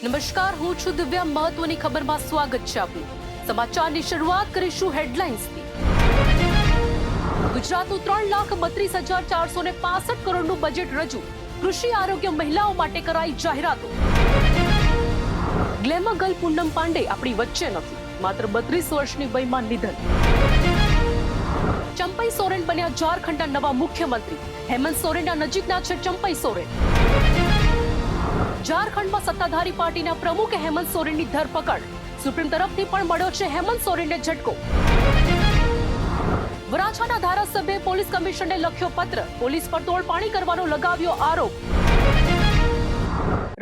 નમસ્કાર, હું છું દિવ્યા. મહત્વની ખબરમાં સ્વાગત છે આપનું. સમાચારની શરૂઆત કરીશું હેડલાઇન્સથી. ગુજરાતનું 3,32,465 કરોડનું બજેટ રજૂ. કૃષિ આરોગ્ય મહિલાઓ માટે કરાઈ જાહેરાતો. ગ્લેમર ગર્લ પૂનમ પાંડે આપણી વચ્ચે નથી, માત્ર 32 વર્ષની વયમાં નિધન. ચંપઈ સોરેન બન્યા ઝારખંડના નવા મુખ્યમંત્રી. હેમંત સોરેનના નજીકના છે ચંપઈ સોરેન. ઝારખંડમાં સત્તાધારી પાર્ટીના પ્રમુખ હેમંત સોરેનની ધરપકડ. સુપ્રીમ તરફથી પણ મળ્યો છે હેમંત સોરેનને ઝટકો. વરાછાના ધારાસભ્યે પોલીસ કમિશનરને લખ્યો પત્ર. પોલીસ પર તોડપાણી કરવાનો લગાવ્યો આરોપ.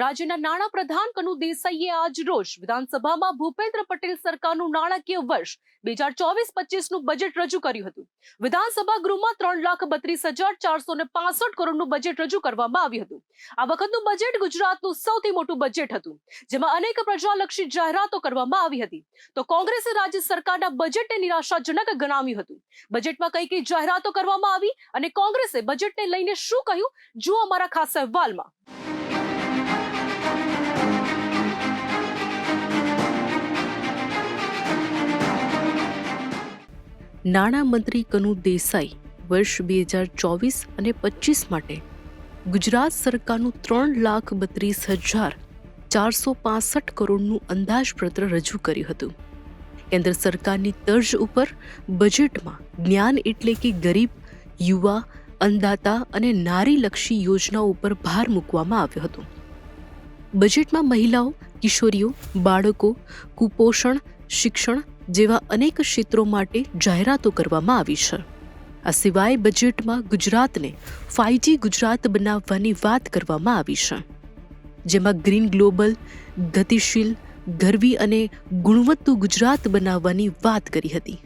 રાજ્યના નાણાં પ્રધાન કનુ દેસાઈએ આજ રોજ વિધાનસભામાં ભૂપેન્દ્ર પટેલ સરકારનું નાણાકીય વર્ષ 2024-25નું બજેટ રજૂ કર્યું હતું. વિધાનસભા ગૃહમાં 3,32,465 કરોડનું બજેટ રજૂ કરવામાં આવ્યું હતું. આ વખતનું બજેટ ગુજરાતનું સૌથી મોટું બજેટ હતું, જેમાં અનેક પ્રજાલક્ષી જાહેરાતો કરવામાં આવી હતી. તો કોંગ્રેસે રાજ્ય સરકારના બજેટને નિરાશાજનક ગણાવ્યું હતું. બજેટમાં કઈ કઈ જાહેરાતો કરવામાં આવી અને કોંગ્રેસે બજેટને લઈને શું કહ્યું, જુઓ અમારા ખાસ અહેવાલમાં. નાણાં મંત્રી કનુ દેસાઈ વર્ષ 2024 અને 25 માટે ગુજરાત સરકારનું 3,32,465 કરોડનું અંદાજપત્ર રજૂ કર્યું હતું. કેન્દ્ર સરકારની તર્જ ઉપર બજેટમાં જ્ઞાન એટલે કે ગરીબ, યુવા, અન્નદાતા અને નારીલક્ષી યોજનાઓ ઉપર ભાર મૂકવામાં આવ્યો હતો. બજેટમાં મહિલાઓ, કિશોરીઓ, બાળકો, કુપોષણ, શિક્ષણ જેવા અનેક ક્ષેત્રો માટે જાહેરાતો કરવામાં આવી છે. આ સિવાય બજેટમાં ગુજરાતને 5G ગુજરાત બનાવવાની વાત કરવામાં આવી છે, જેમાં ગ્રીન ગ્લોબલ, ગતિશીલ, ગરવી અને ગુણવત્તુ ગુજરાત બનાવવાની વાત કરી હતી.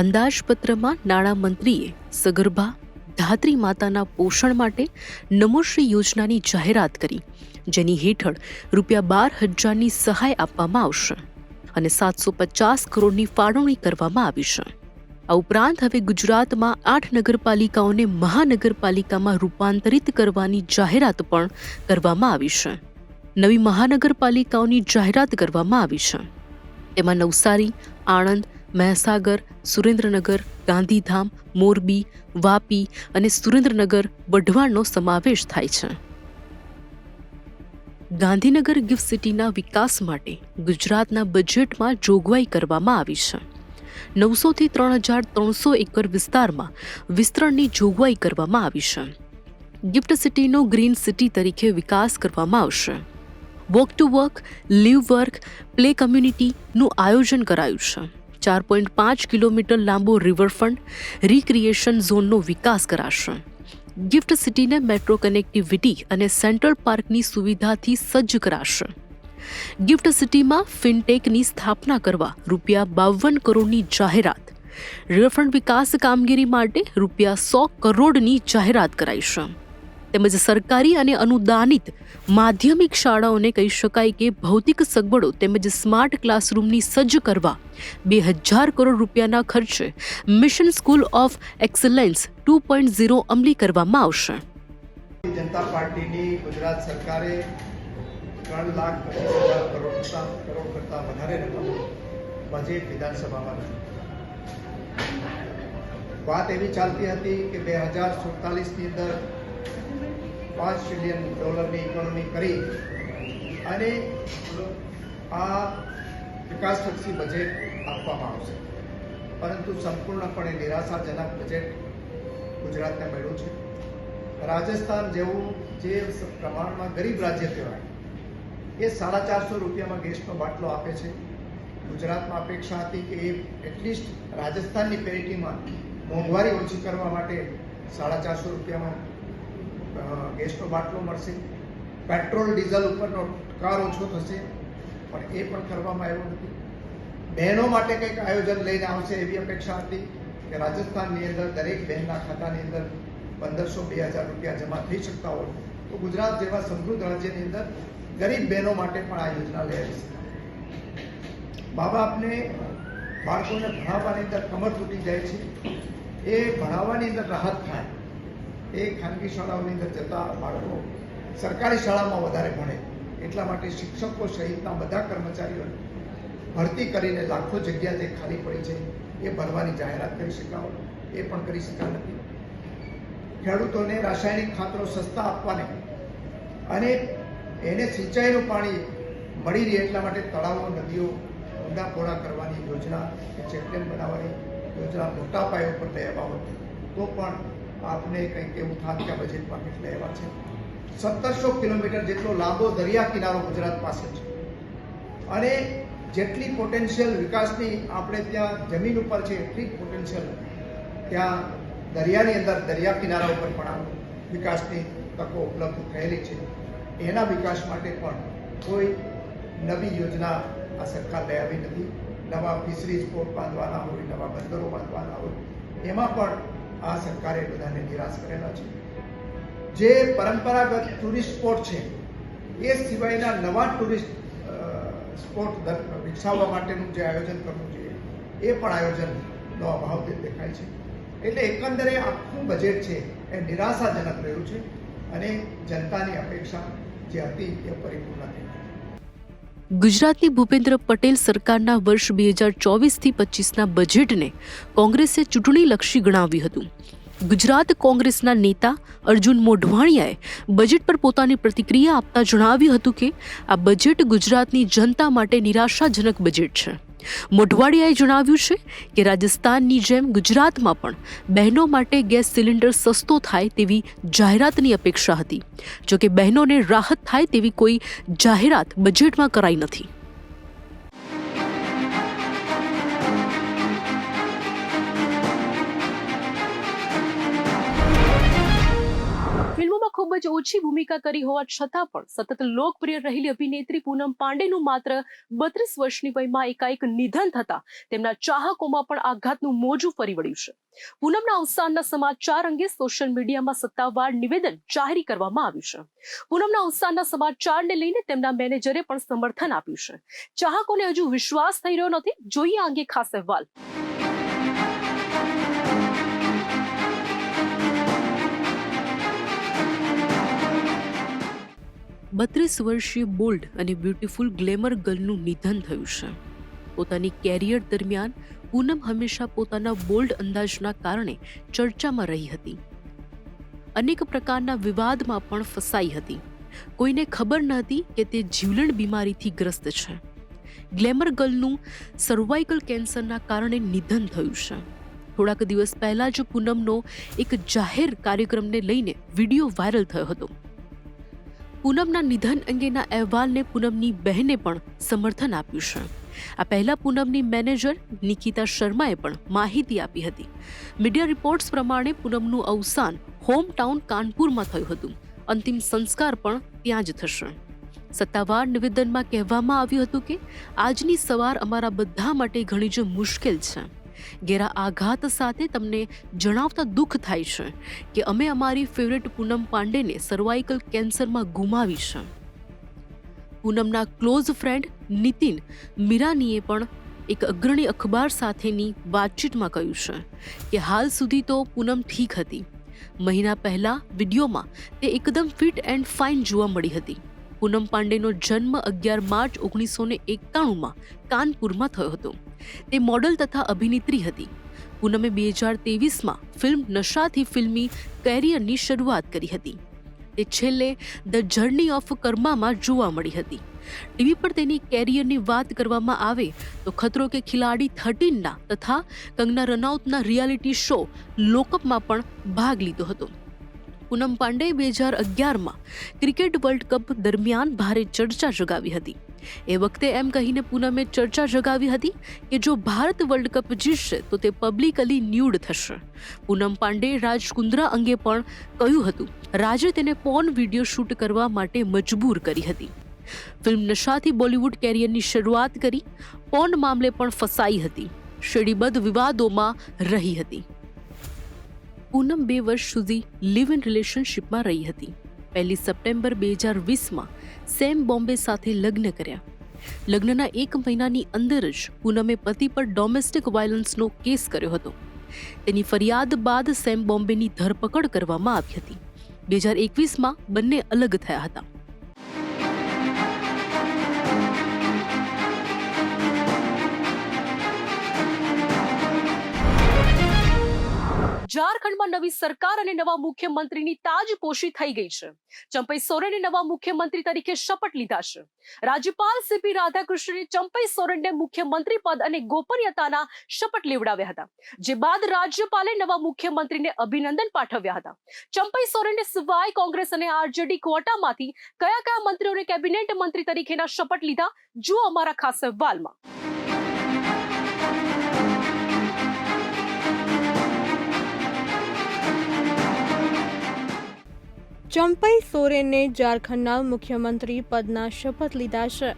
અંદાજપત્રમાં નાણામંત્રીએ સગર્ભા, ધાત્રી માતાના પોષણ માટે નમોશ્રી યોજનાની જાહેરાત કરી, જેની હેઠળ ₹12,000ની સહાય આપવામાં આવશે અને 750 કરોડની ફાળવણી કરવામાં આવી છે. આ ઉપરાંત હવે ગુજરાતમાં 8 નગરપાલિકાઓને મહાનગરપાલિકામાં રૂપાંતરિત કરવાની જાહેરાત પણ કરવામાં આવી છે. નવી મહાનગરપાલિકાઓની જાહેરાત કરવામાં આવી છે. તેમાં નવસારી, આણંદ, મહીસાગર, સુરેન્દ્રનગર, ગાંધીધામ, મોરબી, વાપી અને સુરેન્દ્રનગર, વઢવાણનો સમાવેશ થાય છે. ગાંધીનગર ગિફ્ટ સિટીના વિકાસ માટે ગુજરાતના બજેટમાં જોગવાઈ કરવામાં આવી છે. 900 થી 3,300 એકર વિસ્તારમાં વિસ્તરણની જોગવાઈ કરવામાં આવી છે. ગિફ્ટ સિટીનો ગ્રીન સિટી તરીકે વિકાસ કરવામાં આવશે. Walk to work, live work, play કમ્યુનિટીનું આયોજન કરાયું છે. 4.5 કિલોમીટર લાંબો રિવરફ્રન્ટ, રિક્રિએશન ઝોનનો વિકાસ કરાશે. ગિફ્ટ સિટીને મેટ્રો કનેક્ટિવિટી અને સેન્ટ્રલ પાર્કની સુવિધાથી સજ્જ કરાશે. ગિફ્ટ સિટીમાં ફિનટેકની સ્થાપના કરવા ₹52 કરોડની જાહેરાત. રિવરફ્રન્ટ વિકાસ કામગીરી માટે ₹100 કરોડની જાહેરાત કરાઈ છે. તેમજ સરકારી અને અનુદાનિત માધ્યમિક શાળાઓને કહી શકાય કે ભૌતિક સગવડો તેમજ સ્માર્ટ ક્લાસરૂમની સજ્જ કરવા ₹2,000 કરોડ ખર્ચે મિશન સ્કૂલ ઓફ એક્સલન્સ 2.0 અમલી કરવામાં આવશે. જનતા પાર્ટીની ગુજરાત સરકારે 3,25,000 કરોડ કરતા વધારે રકમ બજેટ વિધાનસભામાં વાત એવી ચાલતી હતી કે 2047ની અંદર $5 ટ્રિલિયન ઇકોનોમી કરી અને આ વિકાસલક્ષી બજેટ આપવામાં આવશે. પરંતુ સંપૂર્ણપણે નિરાશાજનક બજેટ ગુજરાતને મળ્યું છે. રાજસ્થાન જેવું જે પ્રમાણમાં ગરીબ રાજ્ય કહેવાય એ ₹450 ગેસનો બાટલો આપે છે. ગુજરાતમાં અપેક્ષા હતી કે એ એટલીસ્ટ રાજસ્થાનની પેરિટીમાં મોંઘવારી ઓછી કરવા માટે ₹450 ગેસનો બાટલો મળશે. પેટ્રોલ ડીઝલ ઉપરનો કાર ઓછો થશે, પણ એ પણ કરવામાં આવ્યું નથી. બહેનો માટે કંઈક આયોજન લઈને આવશે એવી અપેક્ષા હતી કે રાજસ્થાનની અંદર દરેક બહેનના ખાતાની અંદર ₹1,500-2,000 જમા થઈ શકતા હોય તો ગુજરાત જેવા સમૃદ્ધ રાજ્યની અંદર ગરીબ બહેનો માટે પણ આ યોજના લઈ આવી છે. મા બાપને બાળકોને ભણાવવાની અંદર કમર તૂટી જાય છે, એ ભણાવવાની અંદર રાહત થાય. એ ખાનગી શાળાઓની અંદર જતા બાળકો સરકારી શાળામાં વધારે ભણે, એટલા માટે શિક્ષકો સહિતના બધા કર્મચારીઓને ભરતી કરીને લાખો જગ્યા જે ખાલી પડી છે એ ભરવાની જાહેરાત કરી શકાય, એ પણ કરી શકાય નથી. ખેડૂતોને રાસાયણિક ખાતરો સસ્તા આપવાને અને એને સિંચાઈનું પાણી મળી રહે એટલા માટે તળાવો, નદીઓ ઊંડા પહોળા કરવાની યોજના, ચેકડેમ બનાવવાની યોજના મોટા પાયા પર લઈ આવ્યા હોત તો પણ આપને કંઈક એવું થાત કે બજેટમાં કેટલા એવા છે. 1700 કિલોમીટર જેટલો લાંબો દરિયા કિનારો ગુજરાત પાસે છે અને જેટલી પોટેન્શિયલ વિકાસની આપણે ત્યાં જમીન ઉપર છે એટલી જ પોટેન્શિયલ ત્યાં દરિયાની અંદર, દરિયા કિનારા ઉપર પણ વિકાસની તકો ઉપલબ્ધ થયેલી છે. એના વિકાસ માટે પણ કોઈ નવી યોજના આ સરકાર લઈ આવી નથી. નવા ફિશરીઝ પોર્ટ બાંધવાના હોય, નવા બંદરો બાંધવાના હોય, એમાં પણ આ સરકારે બધાને નિરાશ કરેલા છે. જે પરંપરાગત ટુરિસ્ટ સ્પોટ છે એ સિવાયના નવા ટુરિસ્ટ સ્પોટ વિકસાવવા માટેનું જે આયોજન કરવું જોઈએ એ પણ આયોજનનો અભાવ દેખાય છે. એટલે એકંદરે આખું બજેટ છે એ નિરાશાજનક રહ્યું છે અને જનતાની અપેક્ષા જે હતી એ પરિપૂર્ણ થઈ. ગુજરાતની ભૂપેન્દ્ર પટેલ સરકારના વર્ષ 2024થી 25ના બજેટને કોંગ્રેસે ચૂંટણીલક્ષી ગણાવ્યું હતું. ગુજરાત કોંગ્રેસના નેતા અર્જુન મોઢવાણિયાએ બજેટ પર પોતાની પ્રતિક્રિયા આપતા જણાવ્યું હતું કે આ બજેટ ગુજરાતની જનતા માટે નિરાશાજનક બજેટ છે. મોઢવાડિયાએ જણાવ્યું છે કે રાજસ્થાનની જેમ ગુજરાતમાં પણ બહેનો માટે ગેસ સિલિન્ડર સસ્તો થાય તેવી જાહેરાતની અપેક્ષા હતી. જોકે બહેનોને રાહત થાય તેવી કોઈ જાહેરાત બજેટમાં કરાઈ નથી. ફિલ્મોમાં ખૂબ જ ઓછી ભૂમિકા કરી હોવા છતાં પણ સતત લોકપ્રિય રહેલી અભિનેત્રી પૂનમ પાંડેનું માત્ર 32 વર્ષની વયમાં એકાએક નિધન થતા તેમના ચાહકોમાં પણ આઘાતનું મોજું ફરી વળ્યું છે. પૂનમના અવસાનના સમાચાર અંગે સોશિયલ મીડિયામાં સત્તાવાર નિવેદન જાહેર કરવામાં આવ્યું છે. પૂનમના અવસાનના સમાચારને લઈને તેમના મેનેજરે પણ સમર્થન આપ્યું છે. ચાહકોને હજુ વિશ્વાસ થઈ રહ્યો નથી. જોઈએ આ અંગે ખાસ અહેવાલ. 32 વર્ષીય બોલ્ડ અને બ્યુટીફુલ ગ્લેમર ગર્લનું નિધન થયું છે. પોતાની કેરિયર દરમિયાન પૂનમ હંમેશા પોતાના બોલ્ડ અંદાજના કારણે ચર્ચામાં રહી હતી. અનેક પ્રકારના વિવાદમાં પણ ફસાઈ હતી. કોઈને ખબર ન હતી કે તે જીવલેણ બીમારીથી ગ્રસ્ત છે. ગ્લેમર ગર્લનું સર્વાઇકલ કેન્સરના કારણે નિધન થયું છે. થોડાક દિવસ પહેલા જ પૂનમનો એક જાહેર કાર્યક્રમને લઈને વિડીયો વાયરલ થયો હતો. પૂનમના નિધન અંગેના અહેવાલને પૂનમની બહેને પણ સમર્થન આપ્યું છે. આ પહેલા પૂનમની મેનેજર નિકિતા શર્માએ પણ માહિતી આપી હતી. મીડિયા રિપોર્ટ્સ પ્રમાણે પૂનમનું અવસાન હોમટાઉન કાનપુરમાં થયું હતું. અંતિમ સંસ્કાર પણ ત્યાં જ થશે. સત્તાવાર નિવેદનમાં કહેવામાં આવ્યું હતું કે આજની સવાર અમારા બધા માટે ઘણી જ મુશ્કેલ છે. ઘેરા આઘાત સાથે તમને જણાવતા દુઃખ થાય છે કે અમે અમારી ફેવરેટ પૂનમ પાંડેને સર્વાઇકલ કેન્સરમાં ગુમાવી છે. પૂનમના ક્લોઝ ફ્રેન્ડ નીતિન મીરાનીએ પણ એક અગ્રણી અખબાર સાથેની વાતચીતમાં કહ્યું છે કે હાલ સુધી તો પૂનમ ઠીક હતી. મહિના પહેલા વિડીયોમાં તે એકદમ ફિટ એન્ડ ફાઇન જોવા મળી હતી. પૂનમ પાંડેનો જન્મ 11 માર્ચ 1991માં કાનપુરમાં થયો હતો. તે મોડલ તથા અભિનેત્રી હતી. પૂનમે 2023માં ફિલ્મ નશાથી ફિલ્મી કેરિયરની શરૂઆત કરી હતી. તે છેલ્લે ધ જર્ની ઓફ કર્મામાં જોવા મળી હતી. ટીવી પર તેની કેરિયરની વાત કરવામાં આવે તો ખતરો કે ખિલાડી 13ના તથા કંગના રનૌતના રિયાલિટી શો લોકઅપમાં પણ ભાગ લીધો હતો. પૂનમ પાંડેએ 2011માં ક્રિકેટ વર્લ્ડ કપ દરમિયાન ભારે ચર્ચા જગાવી હતી. એ વખતે એમ કહીને પૂનમે ચર્ચા જગાવી હતી કે જો ભારત વર્લ્ડ કપ જીતશે તો તે પબ્લિકલી ન્યૂડ થશે. પૂનમ પાંડેએ રાજ કુંદ્રા અંગે પણ કહ્યું હતું. રાજે તેને પોર્ન વિડીયો શૂટ કરવા માટે મજબૂર કરી હતી. ફિલ્મ નશાથી બોલિવૂડ કેરિયરની શરૂઆત કરી. પોર્ન મામલે પણ ફસાઈ હતી. શેડીબદ્ધ વિવાદોમાં રહી હતી. પૂનમ 2 વર્ષ સુધી લિવ ઇન રિલેશનશિપમાં રહી હતી. 1 સપ્ટેમ્બર 2020માં સેમ બોમ્બે સાથે લગ્ન કર્યા. લગ્નના 1 મહિનાની અંદર જ પૂનમે પતિ પર ડોમેસ્ટિક વાયલન્સનો કેસ કર્યો હતો. તેની ફરિયાદ બાદ સેમ બોમ્બેની ધરપકડ કરવામાં આવી હતી. 2021માં બંને અલગ થયા હતા. ઝારખંડમાં નવી સરકાર અને નવા મુખ્યમંત્રીની તાજપોશી થઈ ગઈ છે. ચંપઈ સોરેને નવા મુખ્યમંત્રી તરીકે શપથ લીધા છે. રાજ્યપાલ સીપી રાધાકૃષ્ણને ચંપઈ સોરેનને મુખ્યમંત્રી પદ અને ગોપનીયતાના શપથ લેવડાવ્યા હતા, જે બાદ રાજ્યપાલે નવા મુખ્યમંત્રીને અભિનંદન પાઠવ્યા હતા. ચંપઈ સોરેનને સિવાય કોંગ્રેસ અને આરજેડી ક્વોટામાંથી કયા કયા મંત્રીઓને કેબિનેટ મંત્રી તરીકેના શપથ લીધા, જુઓ અમારા ખાસ અહેવાલમાં. ચંપઈ સોરેને ઝારખંડના મુખ્યમંત્રી પદના શપથ લીધા છે.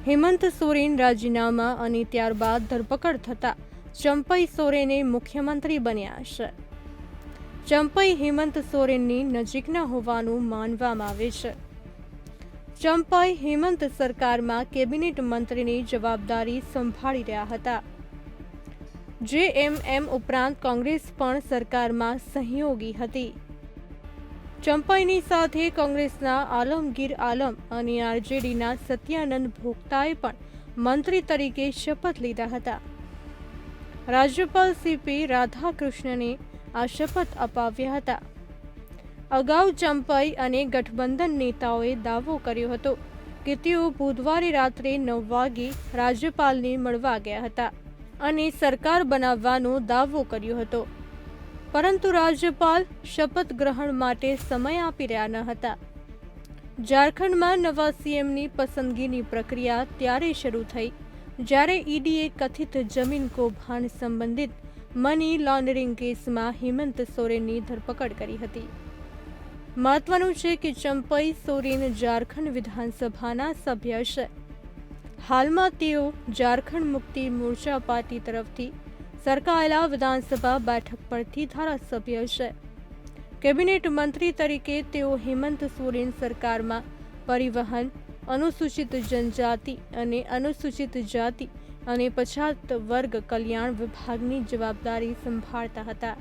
હેમંત સોરેન રાજીનામા અને ત્યારબાદ ધરપકડ થતા ચંપઈ સોરેને મુખ્યમંત્રી બન્યા છે. ચંપઈ હેમંત સોરેનની નજીકના હોવાનું માનવામાં આવે છે. ચંપઈ હેમંત સરકારમાં કેબિનેટ મંત્રીની જવાબદારી સંભાળી રહ્યા હતા. જેએમએમ ઉપરાંત કોંગ્રેસ પણ સરકારમાં સહયોગી હતી. ચંપઈની સાથે કોંગ્રેસના આલમગીર આલમ અને આરજેડીના સત્યાનંદ ભોગતાએ પણ મંત્રી તરીકે શપથ લીધા હતા. રાજ્યપાલ સીપી રાધાકૃષ્ણને આ શપથ અપાવ્યા હતા. અગાઉ ચંપઈ અને ગઠબંધન નેતાઓએ દાવો કર્યો હતો કે તેઓ બુધવારે રાત્રે 9 વાગે રાજ્યપાલને મળવા ગયા હતા અને સરકાર બનાવવાનો દાવો કર્યો હતો, પરંતુ રાજ્યપાલ શપથ ગ્રહણ માટે સમય આપી રહ્યા ન હતા. ઝારખંડમાં નવા સીએમની પસંદગીની પ્રક્રિયા ત્યારે શરૂ થઈ જ્યારે ઈડીએ કથિત જમીન કૌભાંડ સંબંધિત મની લોન્ડરિંગ કેસમાં હેમંત સોરેનની ધરપકડ કરી હતી. મહત્વનું છે કે ચંપઈ સોરેન ઝારખંડ વિધાનસભાના સભ્ય છે. હાલમાં તેઓ ઝારખંડ મુક્તિ મોરચા પાર્ટી તરફથી સરકાયેલા વિધાનસભા બેઠક પરથી ધારાસભ્ય છે. કેબિનેટ મંત્રી તરીકે તેઓ હેમંત સોરેન સરકારમાં પરિવહન, અનુસૂચિત જનજાતિ અને અનુસૂચિત જાતિ અને પછાત વર્ગ કલ્યાણ વિભાગની જવાબદારી સંભાળતા હતા.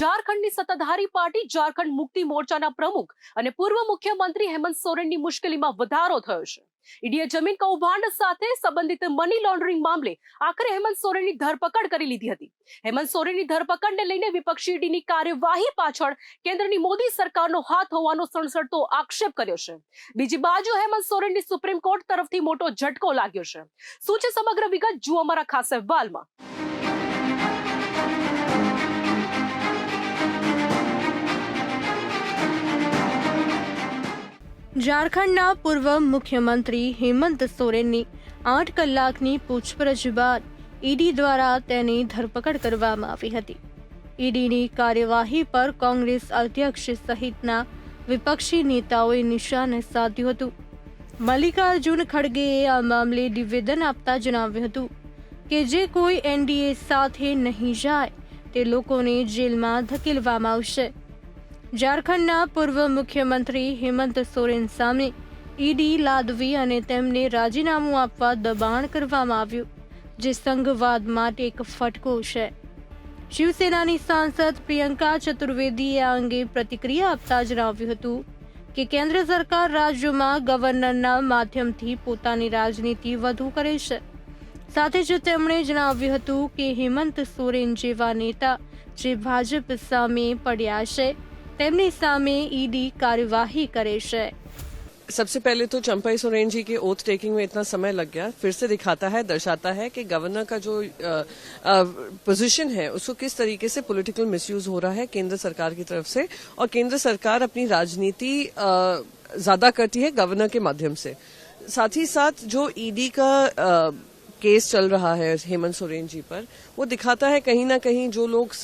ઝારખંડની સત્તાધારી પાર્ટી ઝારખંડ મુક્તિ મોરચાના પ્રમુખ અને પૂર્વ મુખ્યમંત્રી હેમંત સોરેનની મુશ્કેલીમાં વધારો થયો છે. ઈડીએ જમીન કૌભાંડ સાથે સંબંધિત મની લોન્ડરિંગ મામલે આખરે હેમંત સોરેનની ધરપકડ કરી લીધી હતી. હેમંત સોરેનની ધરપકડને લઈને વિપક્ષી ઈડીની કાર્યવાહી પાછળ કેન્દ્રની મોદી સરકારનો હાથ હોવાનો સણસણતો આક્ષેપ કર્યો છે. બીજી બાજુ હેમંત સોરેનની સુપ્રીમ કોર્ટ તરફથી મોટો ઝટકો લાગ્યો છે. શું છે સમગ્ર વિગત, જુઓ અમારા ખાસ અહેવાલમાં. ઝારખંડના પૂર્વ મુખ્યમંત્રી હેમંત સોરેનની 8 કલાકની પૂછપરછ બાદ ઈડી દ્વારા તેની ધરપકડ કરવામાં આવી હતી. ઈડીની કાર્યવાહી પર કોંગ્રેસ અધ્યક્ષ સહિતના વિપક્ષી નેતાઓએ નિશાન સાધ્યું હતું. મલ્લિકાર્જુન ખડગેએ આ મામલે નિવેદન આપતા જણાવ્યું હતું કે જે કોઈ એનડીએ સાથે નહીં જાય તે લોકોને જેલમાં ધકેલવામાં આવશે. ઝારખંડના પૂર્વ મુખ્યમંત્રી હેમંત સોરેન સામે ઈડી લાદવી અને તેમને રાજીનામું આપવા દબાણ કરવામાં આવ્યું, જે સંઘવાદ માટે એક ફટકો છે. શિવસેનાની સાંસદ પ્રિયંકા ચતુર્વેદીએ આ અંગે પ્રતિક્રિયા આપતા જણાવ્યું હતું કે કેન્દ્ર સરકાર રાજ્યોમાં ગવર્નરના માધ્યમથી પોતાની રાજનીતિ વધુ કરે છે. સાથે જ તેમણે જણાવ્યું હતું કે હેમંત સોરેન જેવા નેતા જે ભાજપ સામે પડ્યા છે તેમની સામે ईडी कार्यवाही करे છે. सबसे पहले तो चंपई सोरेन जी के ओथ टेकिंग में इतना समय लग गया, फिर से दिखाता है, दर्शाता है कि गवर्नर का जो पोजीशन है उसको किस तरीके से पॉलिटिकल मिसयूज हो रहा है केंद्र सरकार की तरफ से, और केंद्र सरकार अपनी राजनीति ज्यादा करती है गवर्नर के माध्यम से. साथ ही साथ जो ईडी का केस चल रहा है हेमंत सोरेन जी पर, वो दिखाता है कहीं ना कहीं जो लोग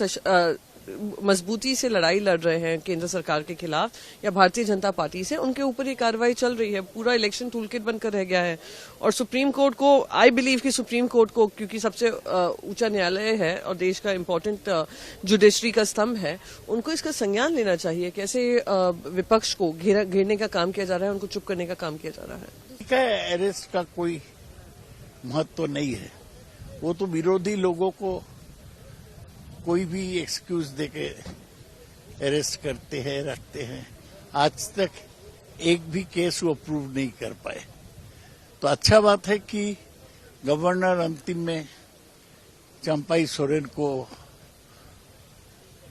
मजबूती से लड़ाई लड़ रहे हैं केंद्र सरकार के खिलाफ या भारतीय जनता पार्टी से, उनके ऊपर ये कार्रवाई चल रही है. पूरा इलेक्शन टूलकिट बनकर रह गया है. और सुप्रीम कोर्ट को, आई बिलीव कि सुप्रीम कोर्ट को, क्योंकि सबसे ऊंचा न्यायालय है और देश का इम्पोर्टेंट जुडिशरी का स्तंभ है, उनको इसका संज्ञान लेना चाहिए. कैसे विपक्ष को घेरने का काम किया जा रहा है, उनको चुप करने का काम किया जा रहा है. अरेस्ट का कोई महत्व नहीं है। वो तो विरोधी लोगों को कोई भी एक्सक्यूज देके अरेस्ट करते हैं, रखते हैं। आज तक एक भी केस वो अप्रूव नहीं कर पाए। तो अच्छा बात है कि गवर्नर अंतिम में चंपाई सोरेन को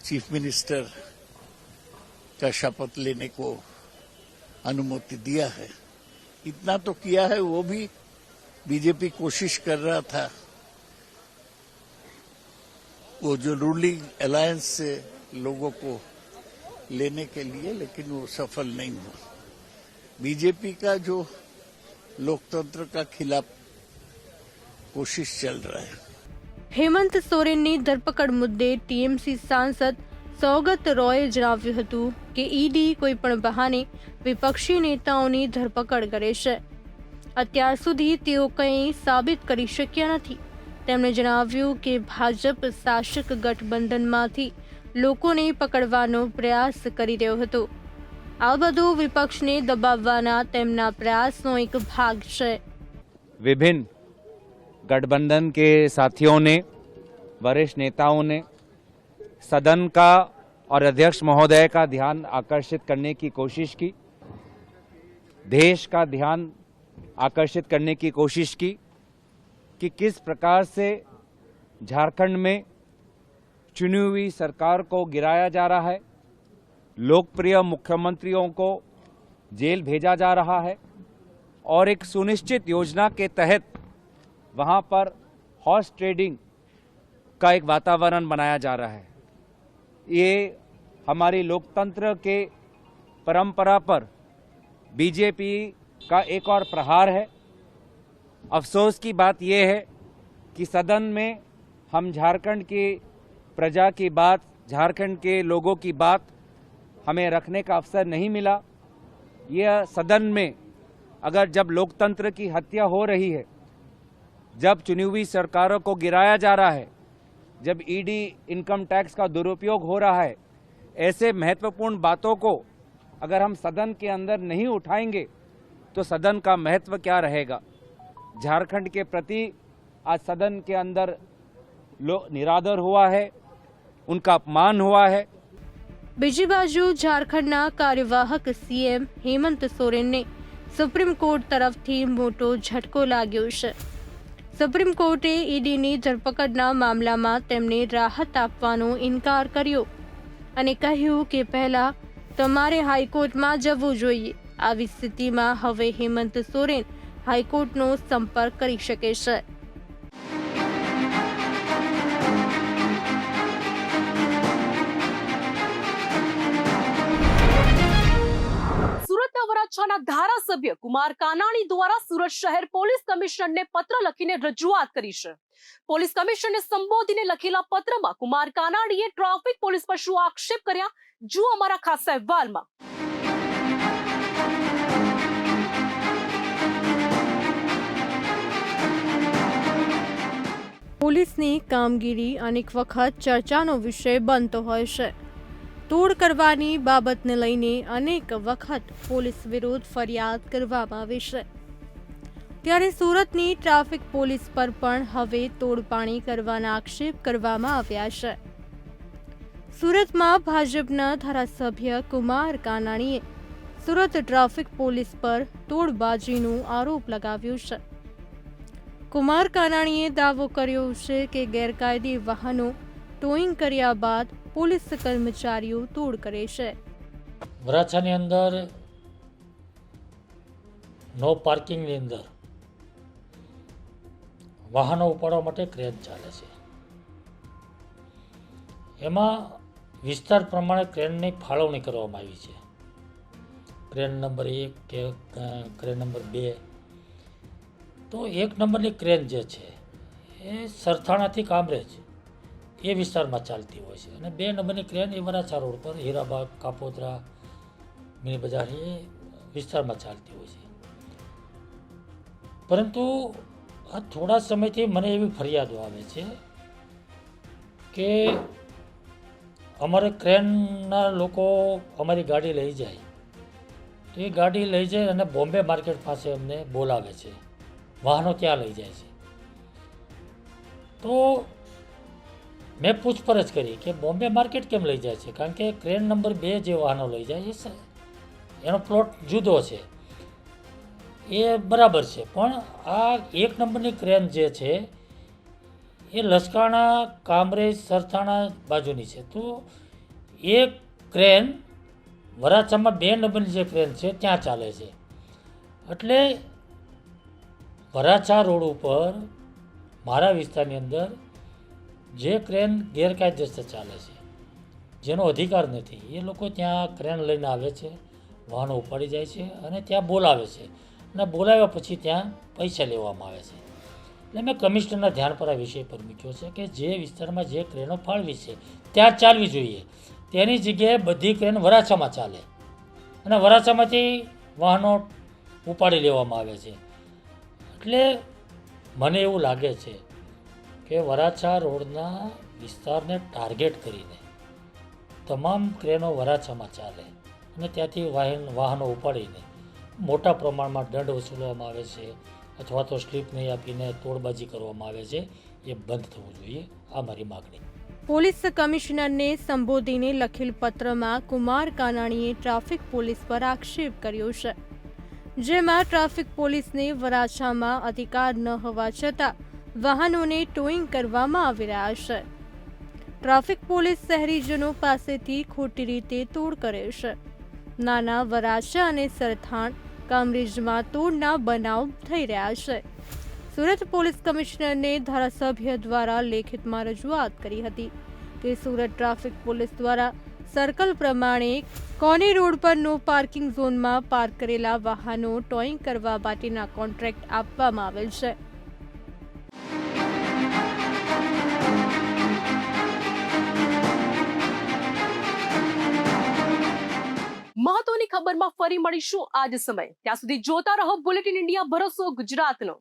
चीफ मिनिस्टर का शपथ लेने को अनुमति दिया है। इतना तो किया है, वो भी बीजेपी कोशिश कर रहा था वो जो रूलिंग अलायंस से लोगों को लेने के लिए, लेकिन वो सफल नहीं हुआ। बीजेपी का जो लोकतंत्र का खिलाफ कोशिश चल रहा है। હેમંત સોરેનની ધરપકડ મુદ્દે ટીએમસી સાંસદ સૌગત રોયે જણાવ્યું હતું કે ઈડી કોઈપણ બહાને વિપક્ષી નેતાઓની ધરપકડ કરે છે। અત્યાર સુધી તેઓ કંઈ સાબિત કરી શક્યા નથી। તેમણે જણાવ્યું કે ભાજપ શાસક ગઠબંધનમાંથી લોકોને પકડવાનો પ્રયાસ કરી રહ્યો હતો। આ બધું વિપક્ષને દબાવવાના તેમના પ્રયાસનો એક ભાગ છે। विभिन्न गठबंधन के साथियों ने, वरिष्ठ नेताओं ने सदन का और अध्यक्ष महोदय का ध्यान आकर्षित करने की कोशिश की, देश का ध्यान आकर्षित करने की कोशिश की कि किस प्रकार से झारखंड में चुनी हुई सरकार को गिराया जा रहा है, लोकप्रिय मुख्यमंत्रियों को जेल भेजा जा रहा है और एक सुनिश्चित योजना के तहत वहां पर हॉर्स ट्रेडिंग का एक वातावरण बनाया जा रहा है। ये हमारी लोकतंत्र के परंपरा पर बीजेपी का एक और प्रहार है। अफसोस की बात यह है कि सदन में हम झारखंड की प्रजा की बात, झारखंड के लोगों की बात हमें रखने का अवसर नहीं मिला। यह सदन में अगर जब लोकतंत्र की हत्या हो रही है, जब चुनी हुई सरकारों को गिराया जा रहा है, जब ईडी इनकम टैक्स का दुरुपयोग हो रहा है, ऐसे महत्वपूर्ण बातों को अगर हम सदन के अंदर नहीं उठाएंगे तो सदन का महत्व क्या रहेगा। झारखंड के प्रति आज सदन के अंदर निरादर हुआ है, उनका अपमान हुआ है। બીજી બાજુ ઝારખંડના કાર્યવાહક સીએમ હેમંત સોરેનને સુપ્રીમ કોર્ટ તરફથી મોટો ઝટકો લાગ્યો છે। સુપ્રીમ કોર્ટે ઈડીની ધરપકડના મામલામાં તેમને રાહત આપવાનો ઇનકાર કર્યો અને કહ્યું કે પહેલા તમારે હાઈકોર્ટમાં જવું જોઈએ। આવી સ્થિતિમાં હવે હેમંત સોરેન હાઈકોર્ટનો સંપર્ક કરી શકે છે। સુરતના વરાછાના ધારાસભ્ય કુમાર કાનાણી દ્વારા સુરત શહેર પોલીસ કમિશનરને પત્ર લખીને રજૂઆત કરી છે। પોલીસ કમિશનરને સંબોધીને લખેલા પત્રમાં કુમાર કાનાણીએ ટ્રાફિક પોલીસ પર શું આક્ષેપ કર્યા, જુઓ અમારા ખાસ અહેવાલમાં। પોલીસની કામગીરી અનેક વખત ચર્ચાનો વિષય બનતો હોય છે। તોડ કરવાની બાબતને લઈને અનેક વખત પોલીસ વિરુદ્ધ ફરિયાદ કરવામાં આવે છે, ત્યારે સુરતની ટ્રાફિક પોલીસ પર પણ હવે તોડપાણી કરવાના આક્ષેપ કરવામાં આવ્યા છે। સુરતમાં ભાજપના ધારાસભ્ય કુમાર કાનાણીએ સુરત ટ્રાફિક પોલીસ પર તોડબાજીનો આરોપ લગાવ્યો છે। કુમાર કાનાણીએ દાવો કર્યો છે કે ગેરકાયદે વાહનો ટોઈંગ કર્યા બાદ પોલીસ કર્મચારીઓ તોડ કરે છે। વરાછાની અંદર નો પાર્કિંગની અંદર વાહનો ઉપાડવા માટે ક્રેન ચાલે છે। એમાં વિસ્તાર પ્રમાણે ક્રેનની ફાળવણી કરવામાં આવી છે। ક્રેન નંબર 1 કે ક્રેન નંબર 2, તો 1 નંબરની ક્રેન જે છે એ સરથાણાથી કામરેજ એ વિસ્તારમાં ચાલતી હોય છે અને 2 નંબરની ક્રેન એ વરાછા રોડ પર હીરાબાગ, કાપોદ્રા, મિની બજાર એ વિસ્તારમાં ચાલતી હોય છે। પરંતુ આ થોડા સમયથી મને એવી ફરિયાદો આવે છે કે અમારે ક્રેનના લોકો અમારી ગાડી લઈ જાય તો એ ગાડી લઈ જાય અને બોમ્બે માર્કેટ પાસે અમને બોલાવે છે, વાહનો ત્યાં લઈ જાય છે। તો મેં પૂછપરછ કરી કે બોમ્બે માર્કેટ કેમ લઈ જાય છે, કારણ કે ક્રેન નંબર 2 જે વાહનો લઈ જાય એનો પ્લોટ જુદો છે, એ બરાબર છે, પણ આ 1 નંબરની ક્રેન જે છે એ લસકાણા, કામરેજ, સરથાણા બાજુની છે. તો એ ક્રેન વરાછામાં 2 નંબરની જે ક્રેન છે ત્યાં ચાલે છે. એટલે વરાછા રોડ ઉપર મારા વિસ્તારની અંદર જે ક્રેન ગેરકાયદેસર ચાલે છે, જેનો અધિકાર નથી, એ લોકો ત્યાં ક્રેન લઈને આવે છે, વાહનો ઉપાડી જાય છે અને ત્યાં બોલાવે છે, અને બોલાવ્યા પછી ત્યાં પૈસા લેવામાં આવે છે. એટલે મેં કમિશનરના ધ્યાન પર આ વિષય પર મૂક્યો છે કે જે વિસ્તારમાં જે ક્રેનો ફાળવી છે ત્યાં ચાલવી જોઈએ, તેની જગ્યાએ બધી ક્રેન વરાછામાં ચાલે અને વરાછામાંથી વાહનો ઉપાડી લેવામાં આવે છે. એટલે મને એવું લાગે છે કે વરાછા રોડના વિસ્તારને ટાર્ગેટ કરીને તમામ ક્રેનો વરાછામાં ચાલે અને ત્યાંથી વાહનો ઉપાડીને મોટા પ્રમાણમાં દંડ વસૂલવામાં આવે છે અથવા તો સ્લીપ નહીં આપીને તોડબાજી કરવામાં આવે છે, એ બંધ થવું જોઈએ. આ મારી માગણી. પોલીસ કમિશનરને સંબોધીને લખેલ પત્રમાં કુમાર કાનાણીએ ટ્રાફિક પોલીસ પર આક્ષેપ કર્યો છે, જેમાં ટ્રાફિક પોલીસને વરાછામાં અધિકાર ન હોવા છતાં વાહનોને ટોઈંગ કરવામાં આવી રહ્યા છે. ટ્રાફિક પોલીસ શહેરીજનો પાસેથી ખોટી રીતે તોડ કરે છે. નાના વરાછા અને સરથાણ, કામરેજમાં તોડના બનાવ થઈ રહ્યા છે. સુરત પોલીસ કમિશનરને ધારાસભ્ય દ્વારા લેખિતમાં રજૂઆત કરી હતી કે સુરત ટ્રાફિક પોલીસ દ્વારા સર્કલ પ્રમાણે કોની રોડ પર નો પાર્કિંગ ઝોનમાં પાર્ક કરેલા વાહનો ટોઈંગ કરવા માટેના કોન્ટ્રાક્ટ આપવામાં આવેલ છે. મહત્વની ખબરમાં ફરી મળીશું આજ સમય. ત્યાં સુધી જોતા રહો બુલેટિન ઇન્ડિયા, ભરોસો ગુજરાતનો.